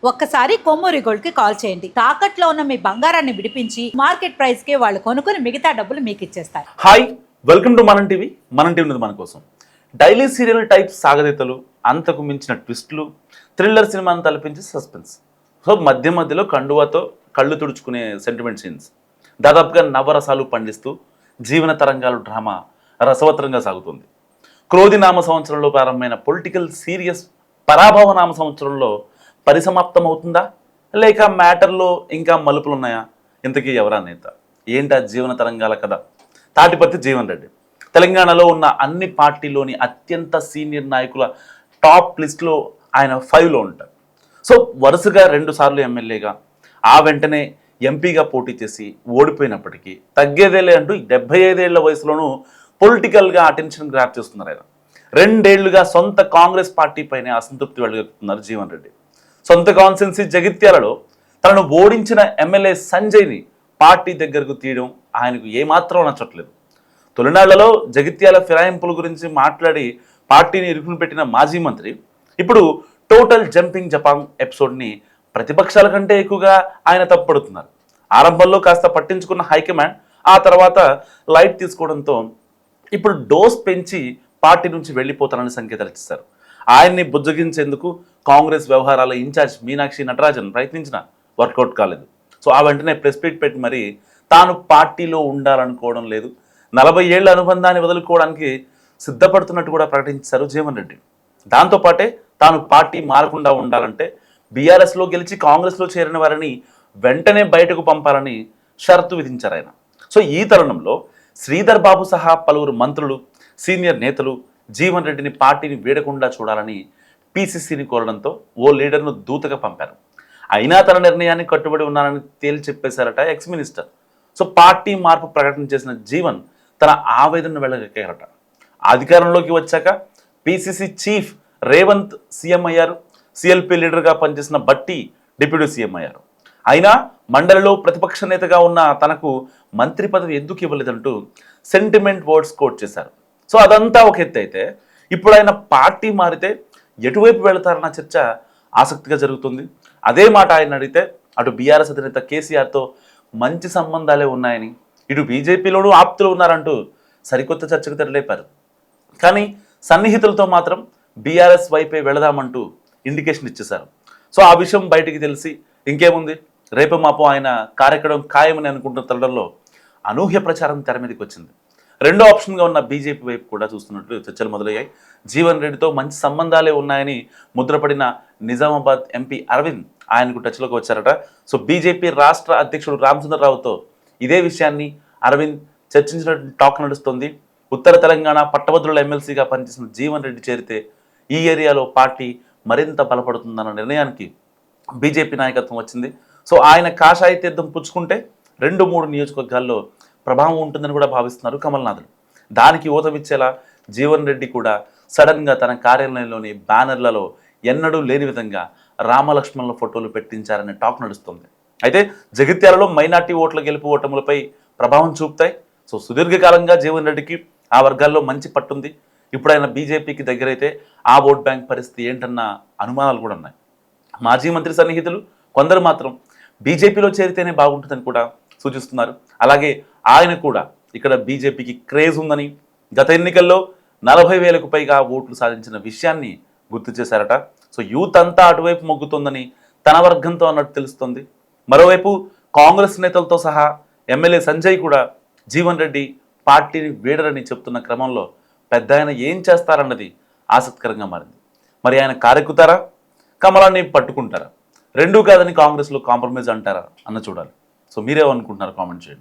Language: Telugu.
ఒక్కసారి కొమ్మూరి గోల్డ్ కి కాల్ చేయండి. తాకట్లో ఉన్న మీ బంగారాన్ని విడిపించి మార్కెట్ ప్రైస్ కి వాళ్ళు కొనుక్కుని మిగతా డబ్బులు మీకు ఇచ్చేస్తారు. హాయ్, వెల్కమ్ టు మనం టీవీ. మనం టీవీ ఉన్నది మన కోసం. డైలీ సీరియల్ టైప్ సాగదీతలు, అంతకు మించిన ట్విస్టులు, థ్రిల్లర్ సినిమాను తలపించే సస్పెన్స్. సో మధ్య మధ్యలో కండువాతో కళ్ళు తుడుచుకునే సెంటిమెంట్ సీన్స్, దాదాపుగా నవరసాలు పండిస్తూ జీవన తరంగాలు డ్రామా రసవత్తరంగా సాగుతుంది. క్రోధి నామ సంవత్సరంలో ప్రారంభమైన పొలిటికల్ సీరియస్ పరాభవ నామ సంవత్సరంలో పరిసమాప్తం అవుతుందా, లేక మ్యాటర్లో ఇంకా మలుపులు ఉన్నాయా? ఇంతకీ ఎవరా నేత, ఏంటా జీవన తరంగాల కథ? తాటిపత్తి జీవన్ రెడ్డి తెలంగాణలో ఉన్న అన్ని పార్టీలోని అత్యంత సీనియర్ నాయకుల టాప్ లిస్ట్లో ఆయన 5లో ఉంటారు. సో వరుసగా 2 సార్లు ఎమ్మెల్యేగా, ఆ వెంటనే ఎంపీగా పోటీ చేసి ఓడిపోయినప్పటికీ తగ్గేదేలే అంటూ 75 ఏళ్ల వయసులోనూ పొలిటికల్గా అటెన్షన్ గ్రాప్ చేస్తున్నారు ఆయన. 2 ఏళ్లుగా సొంత కాంగ్రెస్ పార్టీ పైనే అసంతృప్తి వెలుగుతున్నారు జీవన్ రెడ్డి. సొంత కాన్స్టిట్యున్సీ జగిత్యాలలో తనను ఓడించిన ఎమ్మెల్యే సంజయ్ని పార్టీ దగ్గరకు తీయడం ఆయనకు ఏమాత్రం నచ్చట్లేదు. తొలినాళ్లలో జగిత్యాల ఫిరాయింపుల గురించి మాట్లాడి పార్టీని ఇరుకుని పెట్టిన మాజీ మంత్రి ఇప్పుడు టోటల్ జంపింగ్ జపాంగ్ ఎపిసోడ్ని ప్రతిపక్షాల కంటే ఎక్కువగా ఆయన తప్పుపడుతున్నారు. ఆరంభంలో కాస్త పట్టించుకున్న హైకమాండ్ ఆ తర్వాత లైట్ తీసుకోవడంతో ఇప్పుడు డోస్ పెంచి పార్టీ నుంచి వెళ్ళిపోతానని సంకేతాలు ఇచ్చారు. ఆయన్ని బుజ్జగించేందుకు కాంగ్రెస్ వ్యవహారాల ఇన్ఛార్జ్ మీనాక్షి నటరాజన్ ప్రయత్నించిన వర్కౌట్ కాలేదు. సో ఆ వెంటనే ప్రెస్ మీట్ పెట్టి మరి తాను పార్టీలో ఉండాలనుకోవడం లేదు, 40 ఏళ్ల అనుబంధాన్ని వదులుకోవడానికి సిద్ధపడుతున్నట్టు కూడా ప్రకటించారు జీవన్ రెడ్డి. దాంతోపాటే తాను పార్టీ మారకుండా ఉండాలంటే బీఆర్ఎస్లో గెలిచి కాంగ్రెస్లో చేరిన వారిని వెంటనే బయటకు పంపాలని షరతు విధించారు ఆయన. సో ఈ తరుణంలో శ్రీధర్ బాబు సహా పలువురు మంత్రులు, సీనియర్ నేతలు జీవన్ రెడ్డిని పార్టీని వీడకుండా చూడాలని పీసీసీని కోరడంతో ఓ లీడర్ను దూతగా పంపారు. అయినా తన నిర్ణయాన్ని కట్టుబడి ఉన్నానని తేల్చి చెప్పేశారట ఎక్స్ మినిస్టర్. సో పార్టీ మార్పు ప్రకటన చేసిన జీవన్ తన ఆవేదనను వెళ్ళగక్కారట. అధికారంలోకి వచ్చాక పీసీసీ చీఫ్ రేవంత్ సీఎం అయ్యారు, సిఎల్పీ లీడర్గా పనిచేసిన బట్టి డిప్యూటీ సీఎం అయ్యారు. అయినా మండలిలో ప్రతిపక్ష నేతగా ఉన్న తనకు మంత్రి పదవి ఎందుకు ఇవ్వలేదంటూ సెంటిమెంట్ వర్డ్స్ కోట్ చేశారు. సో అదంతా ఒక ఎత్తు అయితే, ఇప్పుడు ఆయన పార్టీ మారితే ఎటువైపు వెళతారన్న చర్చ ఆసక్తిగా జరుగుతుంది. అదే మాట ఆయన అడిగితే అటు బీఆర్ఎస్ అధినేత కేసీఆర్తో మంచి సంబంధాలే ఉన్నాయని, ఇటు బీజేపీలోనూ ఆప్తులు ఉన్నారంటూ సరికొత్త చర్చకు తెరలేపారు. కానీ సన్నిహితులతో మాత్రం బీఆర్ఎస్ వైపే వెళదామంటూ ఇండికేషన్ ఇచ్చేశారు. సో ఆ విషయం బయటికి తెలిసి ఇంకేముంది, రేపు మాపు ఆయన కారెక్కడం ఖాయమని అనుకుంటున్న తరుణంలో అనూహ్య ప్రచారం తెర మీదకి వచ్చింది. రెండో ఆప్షన్గా ఉన్న బీజేపీ వైపు కూడా చూస్తున్నట్లు చర్చలు మొదలయ్యాయి. జీవన్ రెడ్డితో మంచి సంబంధాలే ఉన్నాయని ముద్రపడిన నిజామాబాద్ ఎంపీ అరవింద్ ఆయనకు టచ్లోకి వచ్చారట. సో బీజేపీ రాష్ట్ర అధ్యక్షుడు రామచంద్రరావుతో ఇదే విషయాన్ని అరవింద్ చర్చించినట్టు టాక్ నడుస్తుంది. ఉత్తర తెలంగాణ పట్టభద్రుల ఎమ్మెల్సీగా పనిచేసిన జీవన్ రెడ్డి చేరితే ఈ ఏరియాలో పార్టీ మరింత బలపడుతుందన్న నిర్ణయానికి బీజేపీ నాయకత్వం వచ్చింది. సో ఆయన కాషాయ తీర్థం పుచ్చుకుంటే 2-3 నియోజకవర్గాల్లో ప్రభావం ఉంటుందని కూడా భావిస్తున్నారు కమల్నాథులు. దానికి ఊతమిచ్చేలా జీవన్ రెడ్డి కూడా సడన్గా తన కార్యాలయంలోని బ్యానర్లలో ఎన్నడూ లేని విధంగా రామలక్ష్మణుల ఫోటోలు పెట్టించారనే టాక్ నడుస్తుంది. అయితే జగిత్యాలలో మైనార్టీ ఓట్ల గెలుపు ఓటములపై ప్రభావం చూపుతాయి. సో సుదీర్ఘకాలంగా జీవన్ రెడ్డికి ఆ వర్గాల్లో మంచి పట్టుంది. ఇప్పుడు ఆయన బీజేపీకి దగ్గరైతే ఆ ఓట్ బ్యాంక్ పరిస్థితి ఏంటన్న అనుమానాలు కూడా ఉన్నాయి. మాజీ మంత్రి సన్నిహితులు కొందరు మాత్రం బీజేపీలో చేరితేనే బాగుంటుందని కూడా సూచిస్తున్నారు. అలాగే ఆయన కూడా ఇక్కడ బీజేపీకి క్రేజ్ ఉందని, గత ఎన్నికల్లో 40,000కు పైగా ఓట్లు సాధించిన విషయాన్ని గుర్తు చేశారట. సో యూత్ అంతా అటువైపు మొగ్గుతోందని తన వర్గంతో అన్నట్టు తెలుస్తుంది. మరోవైపు కాంగ్రెస్ నేతలతో సహా ఎమ్మెల్యే సంజయ్ కూడా జీవన్ రెడ్డి పార్టీని వీడరని చెప్తున్న క్రమంలో పెద్ద ఆయన ఏం చేస్తారన్నది ఆసక్తికరంగా మారింది. మరి ఆయన కారెక్కుతారా, కమలాన్ని పట్టుకుంటారా, రెండూ కాదని కాంగ్రెస్లో కాంప్రమైజ్ అంటారా అన్న చూడాలి. సో మీరేమనుకుంటున్నారు, కామెంట్ చేయండి.